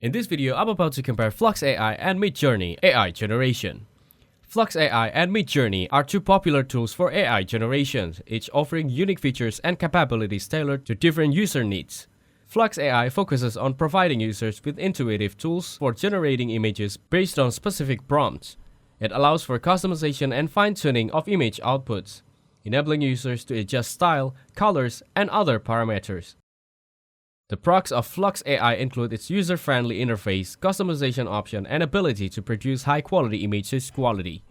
In this video, I'm about to compare Flux AI and Midjourney AI generation. Flux AI and Midjourney are two popular tools for AI generations, each offering unique features and capabilities tailored to different user needs. Flux AI focuses on providing users with intuitive tools for generating images based on specific prompts. It allows for customization and fine-tuning of image outputs, enabling users to adjust style, colors, and other parameters. The pros of Flux AI include its user-friendly interface, customization option, and ability to produce high-quality images quality.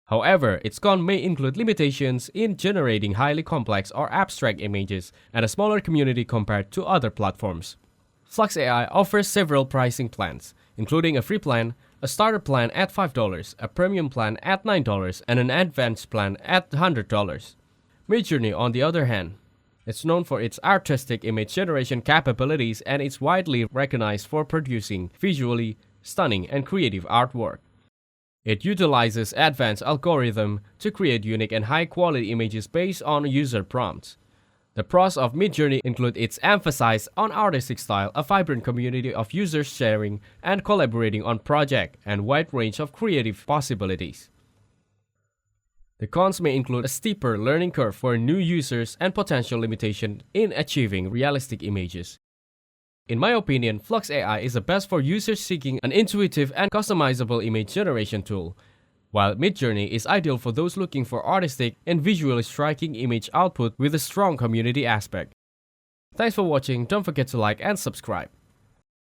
However, its cons may include limitations in generating highly complex or abstract images and a smaller community compared to other platforms. Flux AI offers several pricing plans, including a free plan, a starter plan at $5, a premium plan at $9, and an advanced plan at $100. Midjourney, on the other hand, it's known for its artistic image generation capabilities and is widely recognized for producing visually stunning and creative artwork. It utilizes advanced algorithms to create unique and high-quality images based on user prompts. The pros of Midjourney include its emphasis on artistic style, a vibrant community of users sharing and collaborating on projects, and wide range of creative possibilities. The cons may include a steeper learning curve for new users and potential limitation in achieving realistic images. In my opinion, Flux AI is the best for users seeking an intuitive and customizable image generation tool, while Midjourney is ideal for those looking for artistic and visually striking image output with a strong community aspect. Thanks for watching, don't forget to like and subscribe.